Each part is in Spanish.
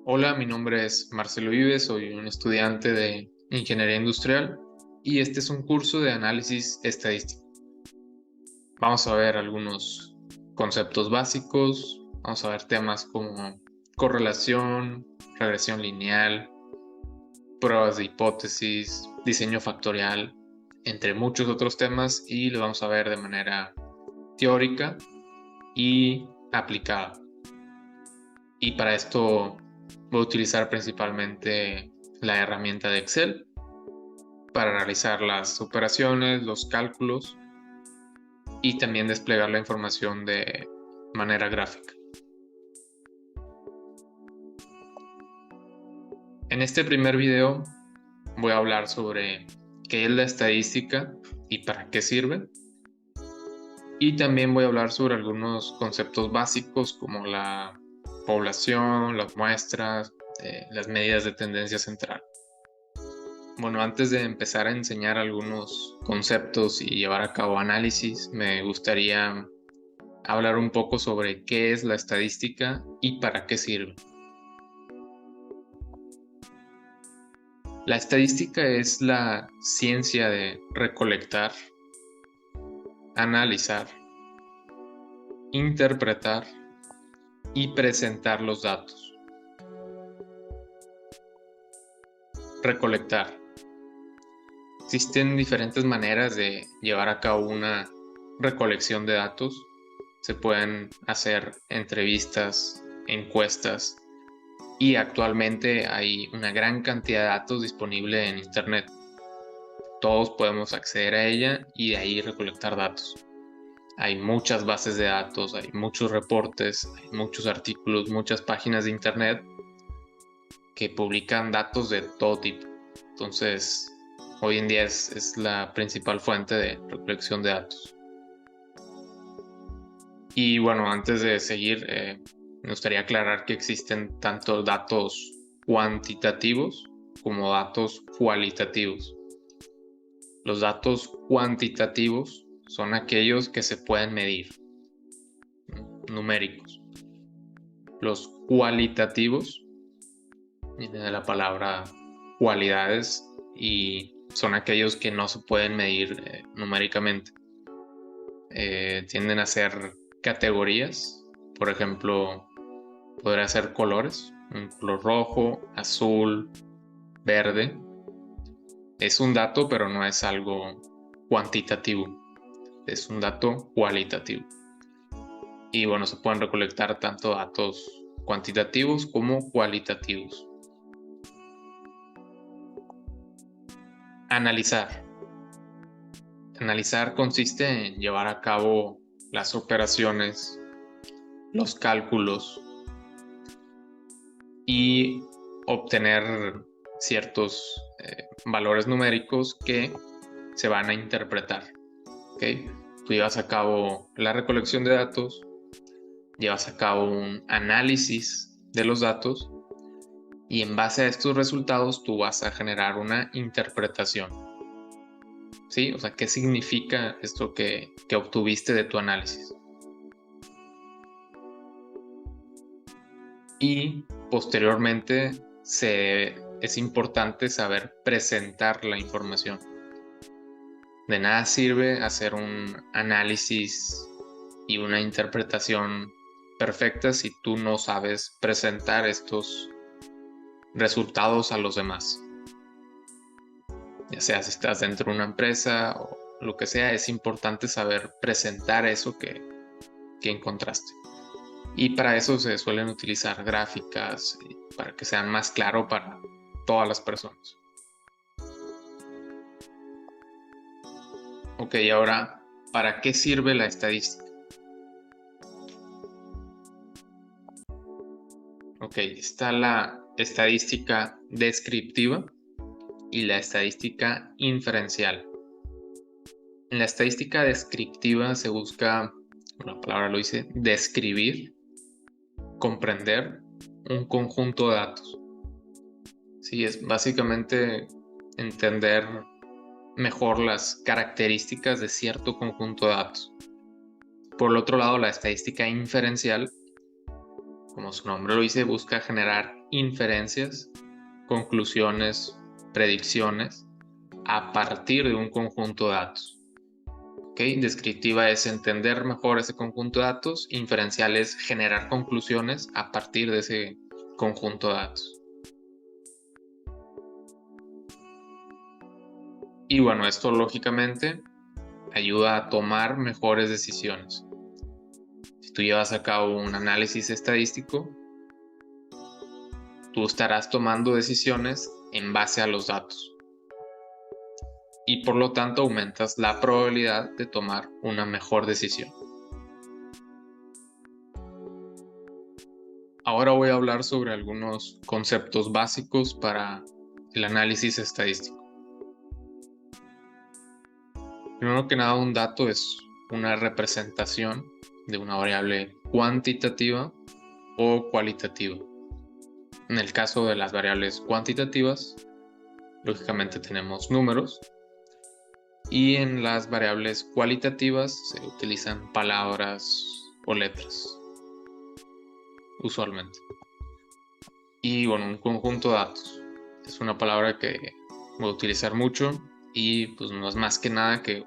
Hola, mi nombre es Marcelo Vives, soy un estudiante de Ingeniería Industrial y este es un curso de análisis estadístico. Vamos a ver algunos conceptos básicos, vamos a ver temas como correlación, regresión lineal, pruebas de hipótesis, diseño factorial, entre muchos otros temas y lo vamos a ver de manera teórica y aplicada. Y para esto voy a utilizar principalmente la herramienta de Excel para realizar las operaciones, los cálculos y también desplegar la información de manera gráfica. En este primer video voy a hablar sobre qué es la estadística y para qué sirve. Y también voy a hablar sobre algunos conceptos básicos como la población, las muestras, las medidas de tendencia central. Bueno, antes de empezar a enseñar algunos conceptos y llevar a cabo análisis, me gustaría hablar un poco sobre qué es la estadística y para qué sirve. La estadística es la ciencia de recolectar, analizar, interpretar y presentar los datos. Recolectar. Existen diferentes maneras de llevar a cabo una recolección de datos. Se pueden hacer entrevistas, encuestas y actualmente hay una gran cantidad de datos disponible en Internet. Todos podemos acceder a ella y de ahí recolectar datos. Hay muchas bases de datos, hay muchos reportes, hay muchos artículos, muchas páginas de Internet que publican datos de todo tipo. Entonces, hoy en día es la principal fuente de recolección de datos. Y bueno, antes de seguir, me gustaría aclarar que existen tanto datos cuantitativos como datos cualitativos. Los datos cuantitativos son aquellos que se pueden medir, numéricos. Los cualitativos vienen de la palabra cualidades y son aquellos que no se pueden medir numéricamente. Tienden a ser categorías, por ejemplo, podría ser colores, un color rojo, azul, verde. Es un dato, pero no es algo cuantitativo, es un dato cualitativo. Y bueno, se pueden recolectar tanto datos cuantitativos como cualitativos. Analizar. Analizar consiste en llevar a cabo las operaciones, los cálculos y obtener ciertos valores numéricos que se van a interpretar. ¿Okay? Tú llevas a cabo la recolección de datos, llevas a cabo un análisis de los datos y en base a estos resultados tú vas a generar una interpretación. ¿Sí? O sea, ¿qué significa esto que obtuviste de tu análisis? Y posteriormente es importante saber presentar la información. De nada sirve hacer un análisis y una interpretación perfecta si tú no sabes presentar estos resultados a los demás. Ya sea si estás dentro de una empresa o lo que sea, es importante saber presentar eso que encontraste. Y para eso se suelen utilizar gráficas para que sean más claro para todas las personas. Ok, ahora, ¿para qué sirve la estadística? Ok, está la estadística descriptiva y la estadística inferencial. En la estadística descriptiva se busca, la palabra lo dice, describir, comprender un conjunto de datos. Sí, es básicamente entender mejor las características de cierto conjunto de datos. Por el otro lado, la estadística inferencial como su nombre lo dice, busca generar inferencias, conclusiones, predicciones a partir de un conjunto de datos. Descriptiva es entender mejor ese conjunto de datos, inferencial es generar conclusiones a partir de ese conjunto de datos. Y bueno, esto lógicamente ayuda a tomar mejores decisiones. Si tú llevas a cabo un análisis estadístico, tú estarás tomando decisiones en base a los datos. Y por lo tanto aumentas la probabilidad de tomar una mejor decisión. Ahora voy a hablar sobre algunos conceptos básicos para el análisis estadístico. Primero que nada, un dato es una representación de una variable cuantitativa o cualitativa. En el caso de las variables cuantitativas, lógicamente tenemos números, y en las variables cualitativas se utilizan palabras o letras, usualmente. Y bueno, un conjunto de datos es una palabra que voy a utilizar mucho y pues no es más que nada que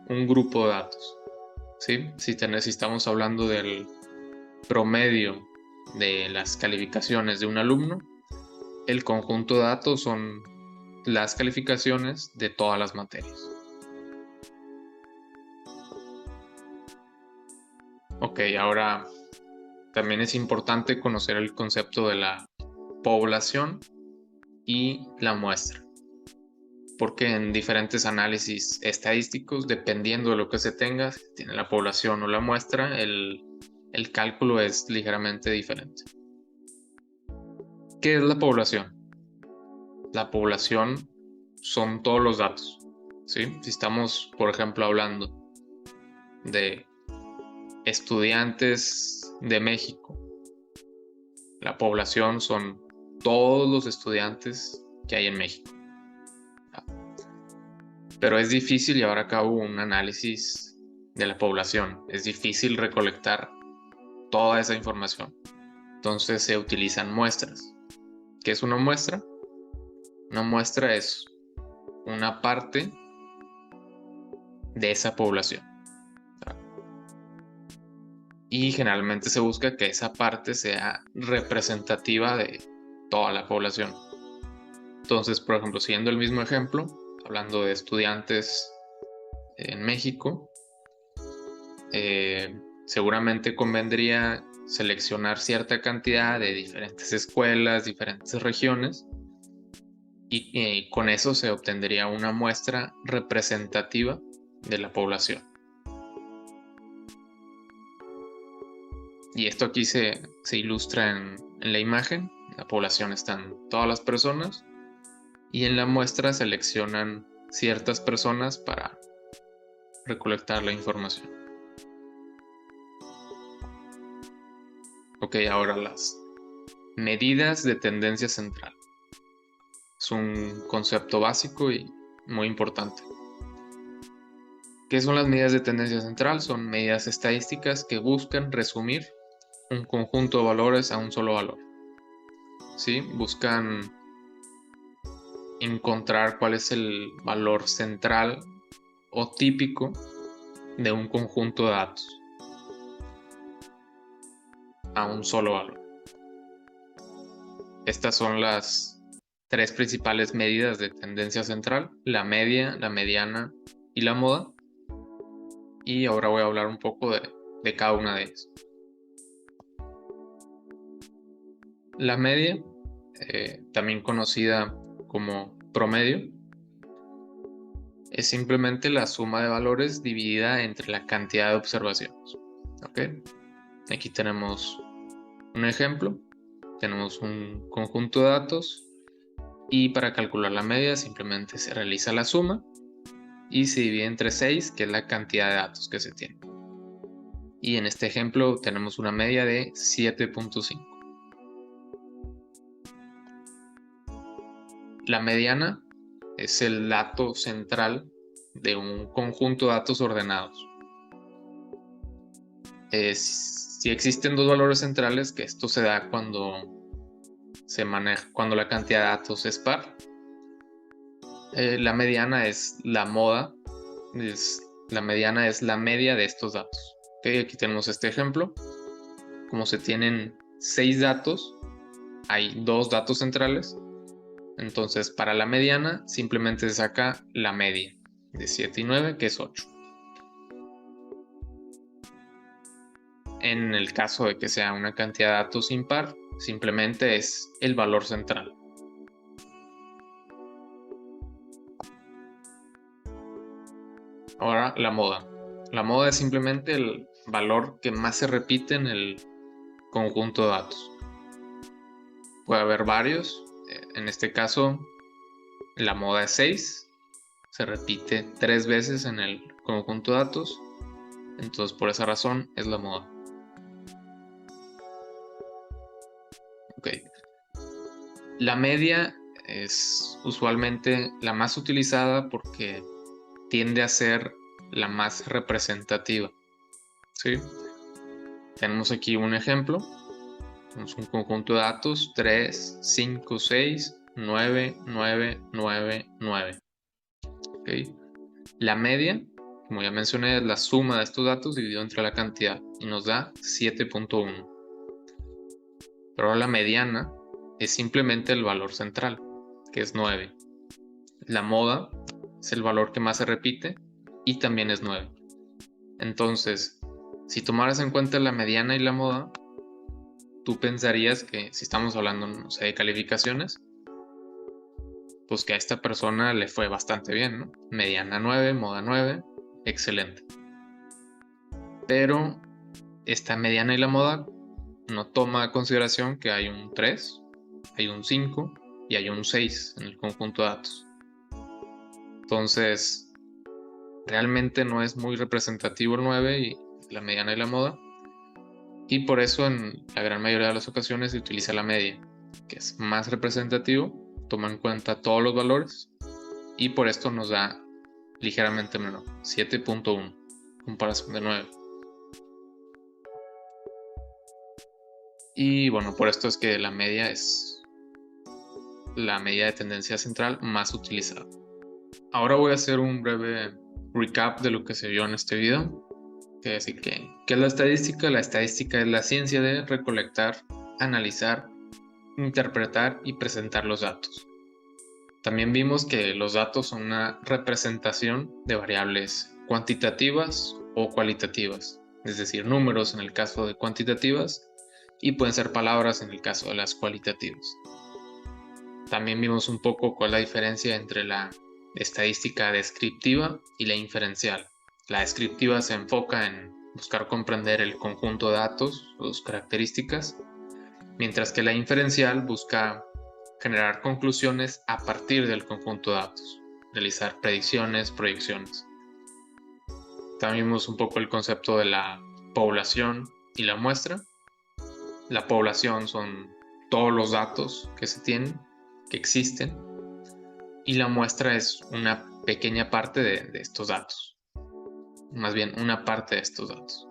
un grupo de datos, ¿sí? Si estamos hablando del promedio de las calificaciones de un alumno, el conjunto de datos son las calificaciones de todas las materias. Ok, ahora también es importante conocer el concepto de la población y la muestra, porque en diferentes análisis estadísticos, dependiendo de lo que se tenga, si tiene la población o la muestra, el cálculo es ligeramente diferente. ¿Qué es la población? La población son todos los datos, ¿sí? Si estamos, por ejemplo, hablando de estudiantes de México, la población son todos los estudiantes que hay en México. Pero es difícil llevar a cabo un análisis de la población. Es difícil recolectar toda esa información. Entonces se utilizan muestras. ¿Qué es una muestra? Una muestra es una parte de esa población. Y generalmente se busca que esa parte sea representativa de toda la población. Entonces, por ejemplo, siguiendo el mismo ejemplo, hablando de estudiantes en México, seguramente convendría seleccionar cierta cantidad de diferentes escuelas, diferentes regiones, y con eso se obtendría una muestra representativa de la población. Y esto aquí se ilustra en la imagen. La población están todas las personas y en la muestra seleccionan ciertas personas para recolectar la información. Ok, ahora las medidas de tendencia central. Es un concepto básico y muy importante. ¿Qué son las medidas de tendencia central? Son medidas estadísticas que buscan resumir un conjunto de valores a un solo valor. ¿Sí? Buscan encontrar cuál es el valor central o típico de un conjunto de datos a un solo valor. Estas son las tres principales medidas de tendencia central: la media, la mediana y la moda. Y ahora voy a hablar un poco de cada una de ellas. La media, también conocida como promedio, es simplemente la suma de valores dividida entre la cantidad de observaciones. ¿Okay? Aquí tenemos un ejemplo. Tenemos un conjunto de datos y para calcular la media simplemente se realiza la suma y se divide entre 6, que es la cantidad de datos que se tiene. Y en este ejemplo tenemos una media de 7.5. La mediana es el dato central de un conjunto de datos ordenados. Si existen dos valores centrales, que esto se da cuando cuando la cantidad de datos es par. La mediana es la moda, la mediana es la media de estos datos. Okay, aquí tenemos este ejemplo. Como se tienen 6 datos, hay 2 datos centrales. Entonces, para la mediana, simplemente se saca la media de 7 y 9, que es 8. En el caso de que sea una cantidad de datos impar, simplemente es el valor central. Ahora, la moda. La moda es simplemente el valor que más se repite en el conjunto de datos. Puede haber varios. En este caso, la moda es 6. Se repite 3 veces en el conjunto de datos. Entonces, por esa razón, es la moda. Ok. La media es usualmente la más utilizada porque tiende a ser la más representativa. ¿Sí? Tenemos aquí un ejemplo. Tenemos un conjunto de datos 3, 5, 6, 9, 9, 9, 9. ¿Okay? La media, como ya mencioné, es la suma de estos datos dividido entre la cantidad y nos da 7.1. Pero la mediana es simplemente el valor central, que es 9. La moda es el valor que más se repite y también es 9. Entonces, si tomaras en cuenta la mediana y la moda, tú pensarías que si estamos hablando, no sé, de calificaciones, pues que a esta persona le fue bastante bien, ¿no? Mediana 9, moda 9, excelente. Pero esta mediana y la moda no toma en consideración que hay un 3, hay un 5 y hay un 6 en el conjunto de datos. Entonces, realmente no es muy representativo el 9 y la mediana y la moda. Y por eso en la gran mayoría de las ocasiones se utiliza la media, que es más representativo, toma en cuenta todos los valores y por esto nos da ligeramente menor, 7.1, comparación de 9. Y bueno, por esto es que la media es la medida de tendencia central más utilizada. Ahora voy a hacer un breve recap de lo que se vio en este video. Así que, ¿qué es la estadística? La estadística es la ciencia de recolectar, analizar, interpretar y presentar los datos. También vimos que los datos son una representación de variables cuantitativas o cualitativas, es decir, números en el caso de cuantitativas y pueden ser palabras en el caso de las cualitativas. También vimos un poco cuál es la diferencia entre la estadística descriptiva y la inferencial. La descriptiva se enfoca en buscar comprender el conjunto de datos o sus características, mientras que la inferencial busca generar conclusiones a partir del conjunto de datos, realizar predicciones, proyecciones. También vimos un poco el concepto de la población y la muestra. La población son todos los datos que se tienen, que existen, y la muestra es una pequeña parte de estos datos. Más bien una parte de estos datos.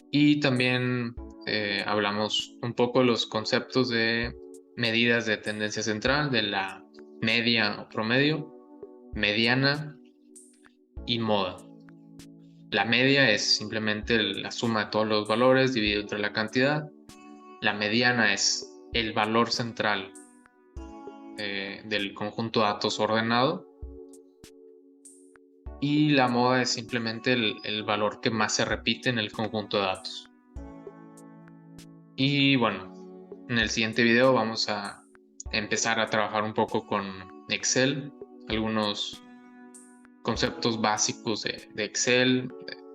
Y también hablamos un poco de los conceptos de medidas de tendencia central, de la media o promedio, mediana y moda. La media es simplemente la suma de todos los valores dividido entre la cantidad. La mediana es el valor central del conjunto de datos ordenado. Y la moda es simplemente el valor que más se repite en el conjunto de datos. Y bueno, en el siguiente video vamos a empezar a trabajar un poco con Excel, algunos conceptos básicos de Excel,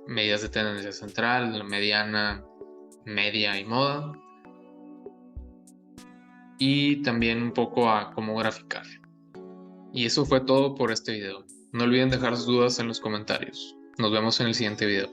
medidas de tendencia central, mediana, media y moda, y también un poco a cómo graficar. Y eso fue todo por este video. No olviden dejar sus dudas en los comentarios. Nos vemos en el siguiente video.